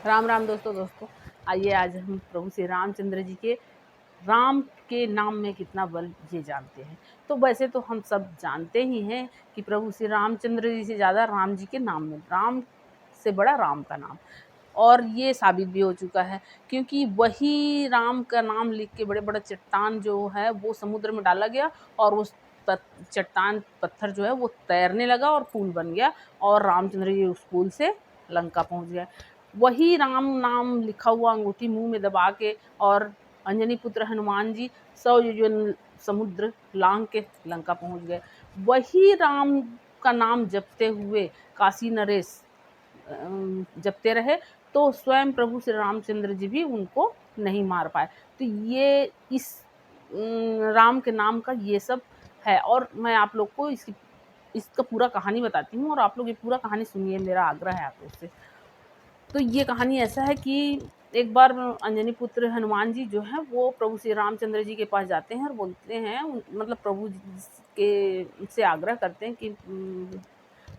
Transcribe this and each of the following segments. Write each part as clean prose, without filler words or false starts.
राम राम दोस्तों आइए आज हम प्रभु श्री रामचंद्र जी के राम के नाम में कितना बल ये जानते हैं। तो वैसे तो हम सब जानते ही हैं कि प्रभु श्री रामचंद्र जी से ज़्यादा राम जी के नाम में, राम से बड़ा राम का नाम। और ये साबित भी हो चुका है क्योंकि वही राम का नाम लिख के बड़े बड़ा चट्टान जो है वो समुद्र में डाला गया और उस चट्टान पत्थर जो है वो तैरने लगा और पुल बन गया और रामचंद्र जी उस पुल से लंका पहुंच गए। वही राम नाम लिखा हुआ अंगूठी मुंह में दबा के और अंजनी पुत्र हनुमान जी 100 योजन समुद्र लांग के लंका पहुंच गए। वही राम का नाम जपते हुए काशी नरेश जपते रहे तो स्वयं प्रभु श्री रामचंद्र जी भी उनको नहीं मार पाए। तो ये इस राम के नाम का ये सब है और मैं आप लोग को इसका पूरा कहानी बताती हूँ और आप लोग ये पूरा कहानी सुनिए, मेरा आग्रह है आप लोग से। तो ये कहानी ऐसा है कि एक बार अंजनी पुत्र हनुमान जी जो हैं वो प्रभु श्री रामचंद्र जी के पास जाते हैं और बोलते हैं, मतलब प्रभु जी के से आग्रह करते हैं कि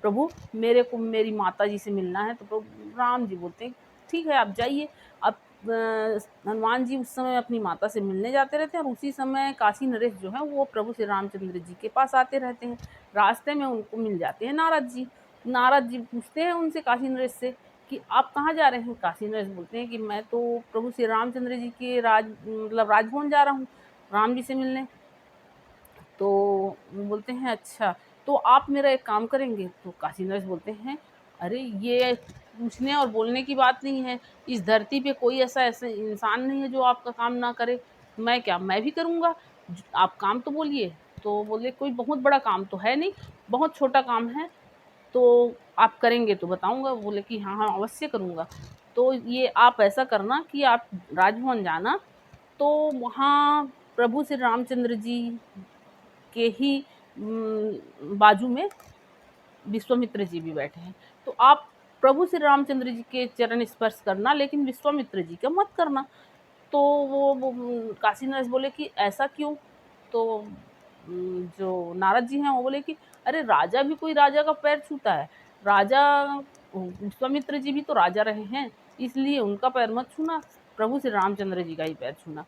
प्रभु मेरे को मेरी माता जी से मिलना है। तो प्रभु राम जी बोलते हैं ठीक है आप जाइए। अब हनुमान जी उस समय अपनी माता से मिलने जाते रहते हैं और उसी समय काशी नरेश जो है वो प्रभु श्री रामचंद्र जी के पास आते रहते हैं। रास्ते में उनको मिल जाते हैं नारद जी। नारद जी पूछते हैं उनसे, काशी नरेश से, कि आप कहाँ जा रहे हैं। काशी नरेश बोलते हैं कि मैं तो प्रभु श्री रामचंद्र जी के राजभवन जा रहा हूँ राम जी से मिलने। तो बोलते हैं अच्छा तो आप मेरा एक काम करेंगे। तो काशी नरेश बोलते हैं अरे ये पूछने और बोलने की बात नहीं है, इस धरती पे कोई ऐसा इंसान नहीं है जो आपका काम ना करे। मैं क्या, मैं भी करूँगा, आप काम तो बोलिए। तो बोले कोई बहुत बड़ा काम तो है नहीं, बहुत छोटा काम है, तो आप करेंगे तो बताऊंगा। बोले कि हाँ हाँ अवश्य करूँगा। तो ये आप ऐसा करना कि आप राजभवन जाना, तो वहाँ प्रभु श्री रामचंद्र जी के ही बाजू में विश्वामित्र जी भी बैठे हैं। तो आप प्रभु श्री रामचंद्र जी के चरण स्पर्श करना, लेकिन विश्वामित्र जी का मत करना। तो वो काशी नरेश बोले कि ऐसा क्यों। तो जो नारद जी हैं वो बोले कि अरे राजा भी कोई राजा का पैर छूता है, राजा विश्वामित्र जी भी तो राजा रहे हैं, इसलिए उनका पैर मत छूना, प्रभु श्री रामचंद्र जी का ही पैर छूना।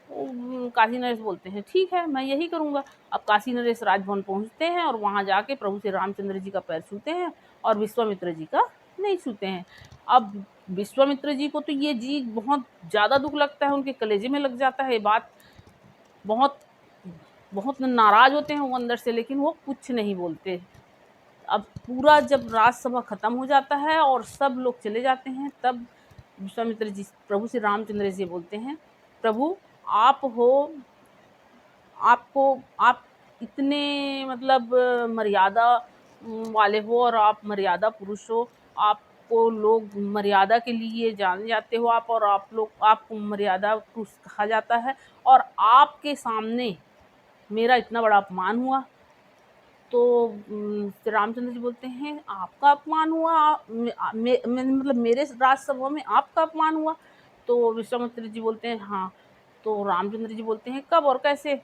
काशी नरेश बोलते हैं ठीक है मैं यही करूँगा। अब काशी नरेश राजभवन पहुँचते हैं और वहाँ जाके प्रभु श्री रामचंद्र जी का पैर छूते हैं और विश्वामित्र जी का नहीं छूते हैं। अब विश्वामित्र जी को तो ये जी बहुत ज़्यादा दुख लगता है, उनके कलेजे में लग जाता है ये बात, बहुत बहुत नाराज होते हैं वो अंदर से, लेकिन वो कुछ नहीं बोलते। अब पूरा जब राजसभा खत्म हो जाता है और सब लोग चले जाते हैं, तब विश्वामित्र जी प्रभु श्री रामचंद्र जी बोलते हैं प्रभु आप हो, आपको आप इतने मतलब मर्यादा वाले हो और आप मर्यादा पुरुष हो, आपको लोग मर्यादा के लिए जाने जाते हो आप, और आप लोग आपको मर्यादा पुरुष कहा जाता है और आपके सामने मेरा इतना बड़ा अपमान हुआ। तो श्री रामचंद्र जी बोलते हैं आपका अपमान हुआ, मतलब मेरे राजसभा में आपका अपमान हुआ। तो विश्वामित्र जी बोलते हैं हाँ। तो रामचंद्र जी बोलते हैं कब और कैसे।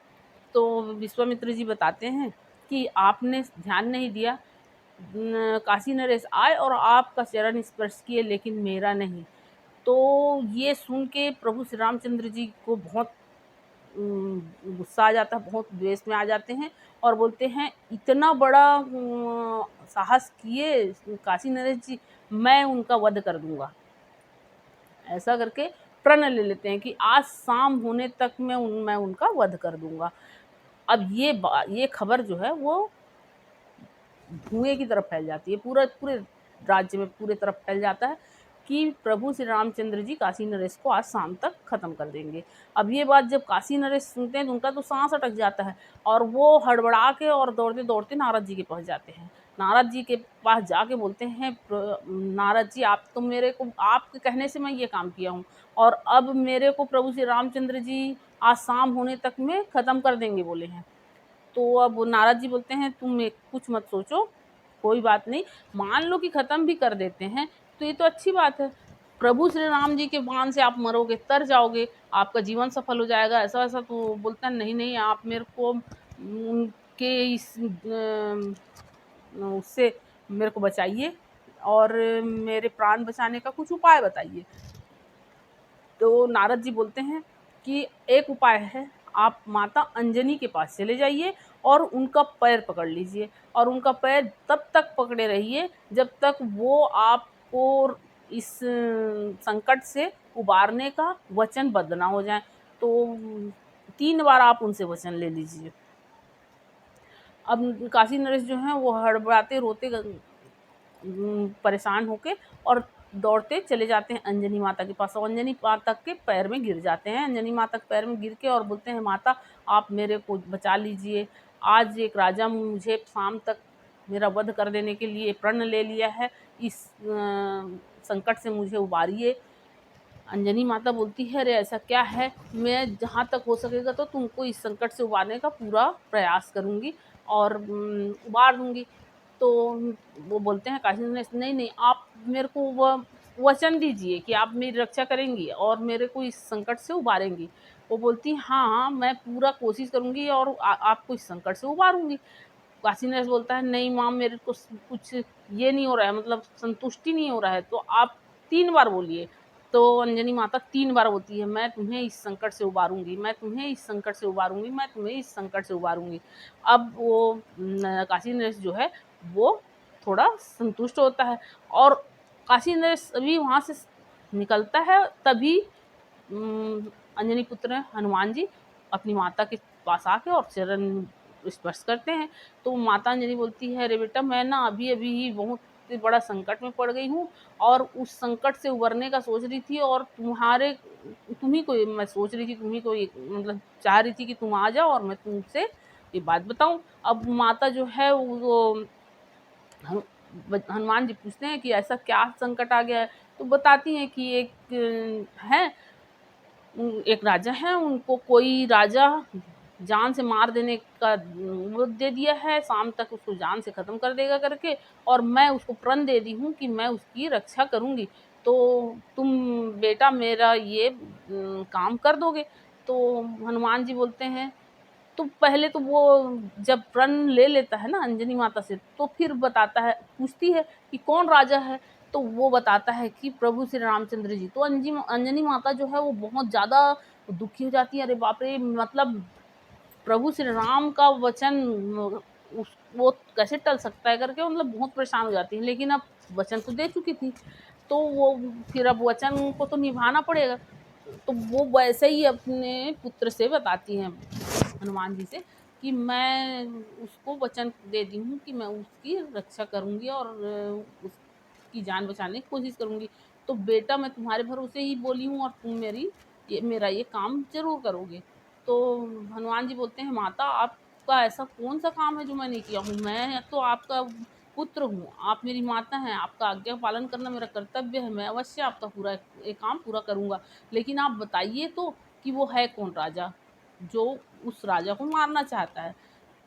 तो विश्वामित्र जी बताते हैं कि आपने ध्यान नहीं दिया, काशी नरेश आए और आपका चरण स्पर्श किए लेकिन मेरा नहीं। तो ये सुन के प्रभु श्री रामचंद्र जी को बहुत गुस्सा आ जाता है, बहुत द्वेष में आ जाते हैं और बोलते हैं इतना बड़ा साहस किए काशी नरेश जी, मैं उनका वध कर दूंगा। ऐसा करके प्रण ले लेते हैं कि आज शाम होने तक मैं उनका वध कर दूंगा। अब ये खबर जो है वो धुएं की तरफ फैल जाती है, पूरे राज्य में पूरे तरफ फैल जाता है कि प्रभु श्री रामचंद्र जी काशी नरेश को आज शाम तक खत्म कर देंगे। अब ये बात जब काशी नरेश सुनते हैं तो उनका तो सांस अटक जाता है और वो हड़बड़ा के और दौड़ते दौड़ते नारद जी के पास जाते हैं। नारद जी के पास जाके बोलते हैं नारद जी आप तो मेरे को, आपके कहने से मैं ये काम किया हूँ और अब मेरे को प्रभु श्री रामचंद्र जी आज शाम होने तक में खत्म कर देंगे बोले हैं। तो अब नारद जी बोलते हैं तुम कुछ मत सोचो, कोई बात नहीं, मान लो कि खत्म भी कर देते हैं तो ये तो अच्छी बात है, प्रभु श्री राम जी के बाण से आप मरोगे, तर जाओगे, आपका जीवन सफल हो जाएगा, ऐसा ऐसा। तो बोलता है नहीं नहीं आप मेरे को उनके इस उससे मेरे को बचाइए और मेरे प्राण बचाने का कुछ उपाय बताइए। तो नारद जी बोलते हैं कि एक उपाय है, आप माता अंजनी के पास चले जाइए और उनका पैर पकड़ लीजिए और उनका पैर तब तक पकड़े रहिए जब तक वो आपको इस संकट से उबारने का वचनबद्ध ना हो जाए। तो 3 बार आप उनसे वचन ले लीजिए। अब काशी नरेश जो हैं वो हड़बड़ाते रोते परेशान होके और दौड़ते चले जाते हैं अंजनी माता के पास और अंजनी माता के पैर में गिर जाते हैं। अंजनी माता के पैर में गिर के और बोलते हैं, माता आप मेरे को बचा लीजिए, आज एक राजा मुझे शाम तक मेरा वध कर देने के लिए प्रण ले लिया है, इस संकट से मुझे उबारिए। अंजनी माता बोलती है, अरे ऐसा क्या है, मैं जहाँ तक हो सकेगा तो तुमको इस संकट से उबारने का पूरा प्रयास करूँगी और उबार दूँगी। तो वो बोलते हैं काशी नरेश, नहीं नहीं, आप मेरे को वचन दीजिए कि आप मेरी रक्षा करेंगी और मेरे को इस संकट से उबारेंगी। वो बोलती हैं, हाँ हाँ, मैं पूरा कोशिश करूँगी और आपको इस संकट से उबारूँगी। काशी नरेश बोलता है, नहीं माँ, मेरे को कुछ ये नहीं हो रहा है, मतलब संतुष्टि नहीं हो रहा है, तो आप 3 बार बोलिए। तो अंजनी माता 3 बार बोलती है, मैं तुम्हें इस संकट से उबारूँगी, मैं तुम्हें इस संकट से उबारूँगी, मैं तुम्हें इस संकट से उबारूँगी। अब वो काशी नरेश जो है वो थोड़ा संतुष्ट होता है और काशी नरेश अभी वहाँ से निकलता है, तभी अंजनी पुत्र हनुमान जी अपनी माता के पास आके और चरण स्पर्श करते हैं। तो माता अंजनी बोलती है, अरे बेटा, मैं ना अभी अभी ही बहुत बड़ा संकट में पड़ गई हूँ और उस संकट से उबरने का सोच रही थी और तुम्ही को मैं सोच रही थी, तुम्ही को मतलब चाह रही थी कि तुम आ जाओ और मैं तुमसे ये बात बताऊं। अब माता जो है वो हनुमान जी पूछते हैं कि ऐसा क्या संकट आ गया है। तो बताती हैं कि एक राजा है, उनको कोई राजा जान से मार देने का वो दे दिया है, शाम तक उसको जान से ख़त्म कर देगा करके, और मैं उसको प्रण दे दी हूँ कि मैं उसकी रक्षा करूँगी, तो तुम बेटा मेरा ये काम कर दोगे। तो हनुमान जी बोलते हैं, तो पहले तो वो जब प्रण ले लेता है ना अंजनी माता से, तो फिर बताता है, पूछती है कि कौन राजा है, तो वो बताता है कि प्रभु श्री रामचंद्र जी। तो अंजनी माता जो है वो बहुत ज़्यादा दुखी हो जाती है, अरे बाप रे, मतलब प्रभु श्री राम का वचन वो कैसे टल सकता है करके, मतलब बहुत परेशान हो जाती है। लेकिन अब वचन तो दे चुकी थी, तो वो फिर अब वचन को तो निभाना पड़ेगा। तो वो वैसे ही अपने पुत्र से बताती हैं हनुमान जी से कि मैं उसको वचन दे दी हूँ कि मैं उसकी रक्षा करूँगी और उसकी जान बचाने की कोशिश करूँगी। तो बेटा, मैं तुम्हारे भरोसे ही बोली हूँ और तुम मेरा ये काम ज़रूर करोगे। तो हनुमान जी बोलते हैं, माता आपका ऐसा कौन सा काम है जो मैं नहीं किया हूँ? मैं तो आपका पुत्र हूँ, आप मेरी माता हैं, आपका आज्ञा पालन करना मेरा कर्तव्य है, मैं अवश्य आपका पूरा ये काम पूरा करूँगा। लेकिन आप बताइए तो कि वो है कौन राजा, जो उस राजा को मारना चाहता है।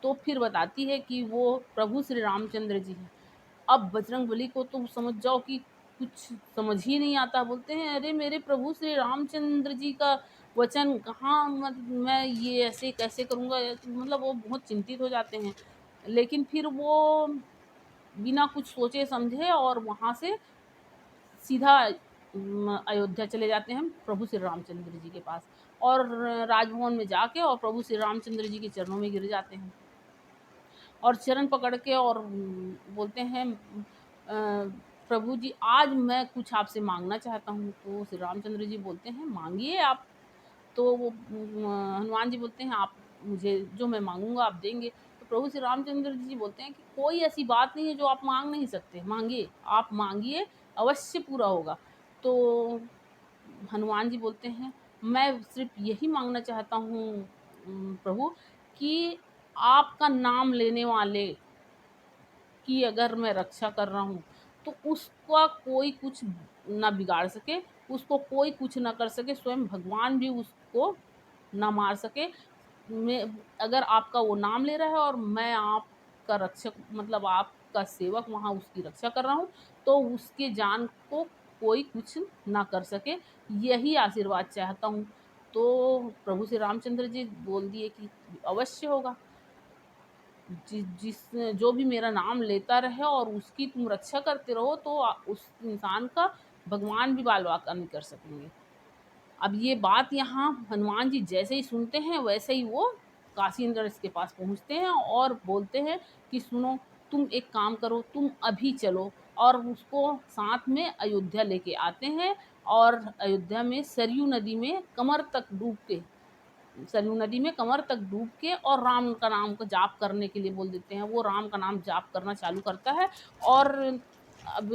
तो फिर बताती है कि वो प्रभु श्री रामचंद्र जी हैं। अब बजरंगबली को तो समझ जाओ कि कुछ समझ ही नहीं आता। बोलते हैं, अरे मेरे प्रभु श्री रामचंद्र जी का वचन कहाँ, मैं ये ऐसे कैसे करूँगा, मतलब वो बहुत चिंतित हो जाते हैं। लेकिन फिर वो बिना कुछ सोचे समझे और वहाँ से सीधा अयोध्या चले जाते हैं प्रभु श्री रामचंद्र जी के पास, और राजभवन में जाके और प्रभु श्री रामचंद्र जी के चरणों में गिर जाते हैं और चरण पकड़ के और बोलते हैं, प्रभु जी, आज मैं कुछ आपसे मांगना चाहता हूँ। तो श्री रामचंद्र जी बोलते हैं, मांगिए आप। तो वो हनुमान जी बोलते हैं, आप मुझे जो मैं मांगूंगा आप देंगे। तो प्रभु श्री रामचंद्र जी बोलते हैं कि कोई ऐसी बात नहीं है जो आप मांग नहीं सकते, मांगिए, आप मांगिए, अवश्य पूरा होगा। तो हनुमान जी बोलते हैं, मैं सिर्फ यही मांगना चाहता हूँ प्रभु, कि आपका नाम लेने वाले की अगर मैं रक्षा कर रहा हूँ तो उसका कोई कुछ ना बिगाड़ सके, उसको कोई कुछ ना कर सके, स्वयं भगवान भी उसको ना मार सके। मैं अगर आपका वो नाम ले रहा है और मैं आपका रक्षक, मतलब आपका सेवक वहाँ उसकी रक्षा कर रहा हूँ, तो उसके जान को कोई कुछ ना कर सके, यही आशीर्वाद चाहता हूँ। तो प्रभु श्री रामचंद्र जी बोल दिए कि अवश्य होगा। जिस जो भी मेरा नाम लेता रहे और उसकी तुम रक्षा करते रहो, तो उस इंसान का भगवान भी बाल बाका नहीं कर सकेंगे। अब ये बात यहाँ हनुमान जी जैसे ही सुनते हैं, वैसे ही वो काशी नरेश के पास पहुँचते हैं और बोलते हैं कि सुनो, तुम एक काम करो, तुम अभी चलो, और उसको साथ में अयोध्या लेके आते हैं। और अयोध्या में सरयू नदी में कमर तक डूब के, सरयू नदी में कमर तक डूब के और राम का नाम का जाप करने के लिए बोल देते हैं। वो राम का नाम जाप करना चालू करता है। और अब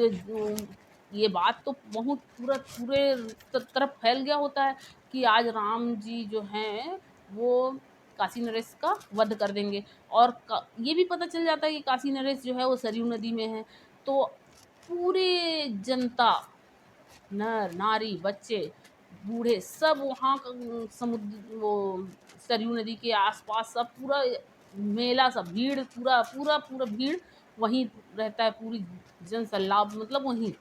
ये बात तो बहुत पूरे तरफ फैल गया होता है कि आज राम जी जो हैं वो काशी नरेश का वध कर देंगे। और ये भी पता चल जाता है कि काशी नरेश जो है वो सरयू नदी में है। तो पूरे जनता, नर नारी बच्चे बूढ़े सब वहाँ समुद्र वो सरयू नदी के आसपास सब पूरा मेला, सब भीड़, पूरा पूरा पूरा भीड़ वहीं रहता है, पूरी जन सैलाब मतलब वहीं।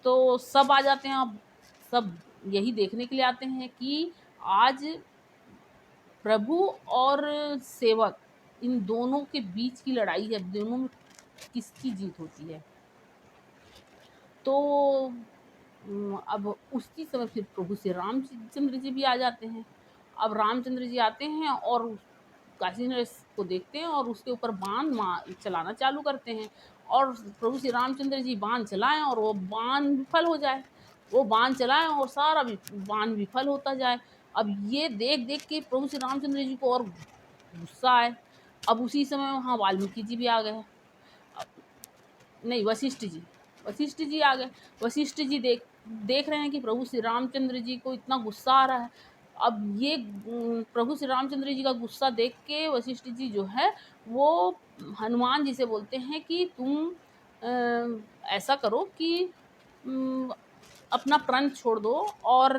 तो सब आ जाते हैं। अब सब यही देखने के लिए आते हैं कि आज प्रभु और सेवक, इन दोनों के बीच की लड़ाई है, दोनों में किसकी जीत होती है। तो अब उसी समय फिर प्रभु श्री रामचंद्र जी भी आ जाते हैं। अब रामचंद्र जी आते हैं और काशी नरेश को देखते हैं और उसके ऊपर बाण चलाना चालू करते हैं। और प्रभु श्री रामचंद्र जी बाण चलाएं और वो बाण विफल हो जाए, वो बाण चलाएं और सारा बाण विफल होता जाए। अब ये देख देख के प्रभु श्री रामचंद्र जी को और गुस्सा आए। अब उसी समय वहाँ वाल्मीकि जी भी आ गए, नहीं वशिष्ठ जी आ गए। वशिष्ठ जी देख देख रहे हैं कि प्रभु श्री रामचंद्र जी को इतना गुस्सा आ रहा है। अब ये प्रभु श्री रामचंद्र जी का गुस्सा देख के वशिष्ठ जी जो है वो हनुमान जी से बोलते हैं कि तुम ऐसा करो कि अपना प्रण छोड़ दो। और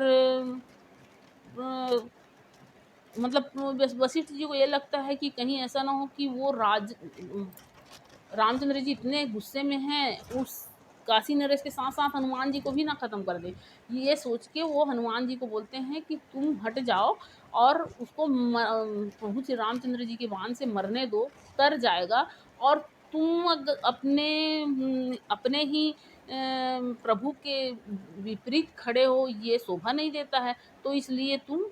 मतलब वशिष्ठ जी को ये लगता है कि कहीं ऐसा ना हो कि वो रामचंद्र जी इतने गुस्से में हैं, उस काशी नरेश के साथ साथ हनुमान जी को भी ना ख़त्म कर दे। ये सोच के वो हनुमान जी को बोलते हैं कि तुम हट जाओ और उसको प्रभु श्री रामचंद्र जी के बाण से मरने दो, तर जाएगा। और तुम अपने ही प्रभु के विपरीत खड़े हो, ये शोभा नहीं देता है, तो इसलिए तुम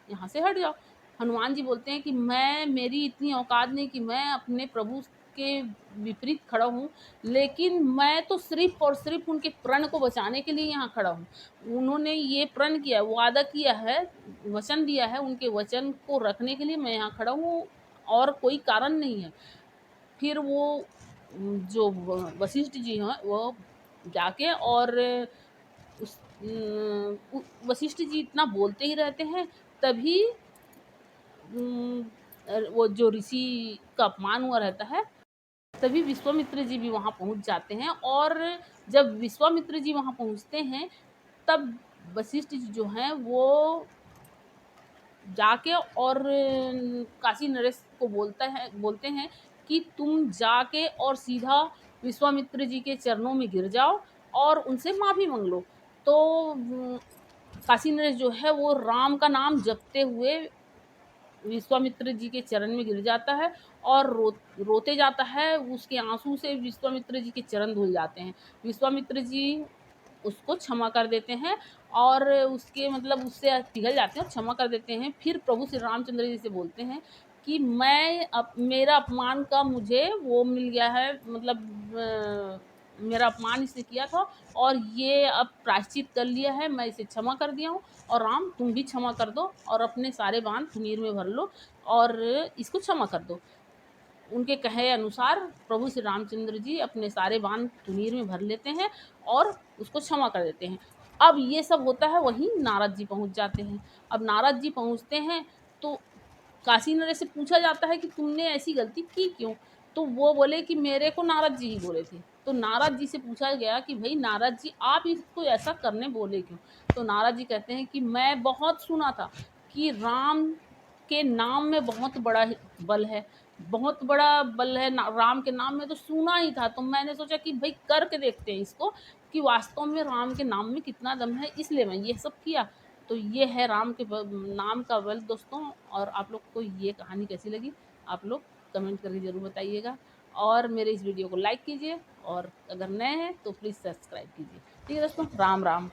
यहाँ से हट जाओ। हनुमान जी बोलते हैं कि मेरी इतनी औकात नहीं कि मैं अपने प्रभु के विपरीत खड़ा हूँ, लेकिन मैं तो सिर्फ और सिर्फ उनके प्रण को बचाने के लिए यहाँ खड़ा हूँ। उन्होंने ये प्रण किया, वादा किया है, वचन दिया है, उनके वचन को रखने के लिए मैं यहाँ खड़ा हूँ, और कोई कारण नहीं है। फिर वो जो वशिष्ठ जी हैं वो जाके और वशिष्ठ जी इतना बोलते ही रहते हैं। तभी वो जो ऋषि का अपमान हुआ रहता है, तभी विश्वामित्र जी भी वहाँ पहुँच जाते हैं। और जब विश्वामित्र जी वहाँ पहुँचते हैं, तब वशिष्ठ जी जो हैं वो जाके और काशी नरेश को बोलते हैं कि तुम जाके और सीधा विश्वामित्र जी के चरणों में गिर जाओ और उनसे माफ़ी मांग लो। तो काशी नरेश जो है वो राम का नाम जपते हुए विश्वामित्र जी के चरण में गिर जाता है और रोते जाता है। उसके आंसू से विश्वामित्र जी के चरण धुल जाते हैं। विश्वामित्र जी उसको क्षमा कर देते हैं और उसके मतलब उससे पिघल जाते हैं और क्षमा कर देते हैं। फिर प्रभु श्री रामचंद्र जी से बोलते हैं कि मेरा अपमान का मुझे वो मिल गया है, मतलब मेरा अपमान इसने किया था और ये अब प्रायश्चित कर लिया है, मैं इसे क्षमा कर दिया हूँ। और राम तुम भी क्षमा कर दो और अपने सारे बाण तुनीर में भर लो और इसको क्षमा कर दो। उनके कहे अनुसार प्रभु श्री रामचंद्र जी अपने सारे बाण तुनीर में भर लेते हैं और उसको क्षमा कर देते हैं। अब ये सब होता है, वहीं नारद जी पहुँच जाते हैं। अब नारद जी पहुँचते हैं तो काशी नरेश से पूछा जाता है कि तुमने ऐसी गलती की क्यों? तो वो बोले कि मेरे को नारद जी ही बोले थे। तो नारद जी से पूछा गया कि भई नारद जी आप इसको ऐसा करने बोले क्यों? तो नारद जी कहते हैं कि मैं बहुत सुना था कि राम के नाम में बहुत बड़ा बल है, बहुत बड़ा बल है राम के नाम में, तो सुना ही था। तो मैंने सोचा कि भई करके देखते हैं इसको कि वास्तव में राम के नाम में कितना दम है, इसलिए मैं ये सब किया। तो ये है राम के नाम का बल दोस्तों। और आप लोग को ये कहानी कैसी लगी, आप लोग कमेंट करके ज़रूर बताइएगा। और मेरे इस वीडियो को लाइक कीजिए और अगर नए हैं तो प्लीज़ सब्सक्राइब कीजिए। ठीक है दोस्तों, राम राम।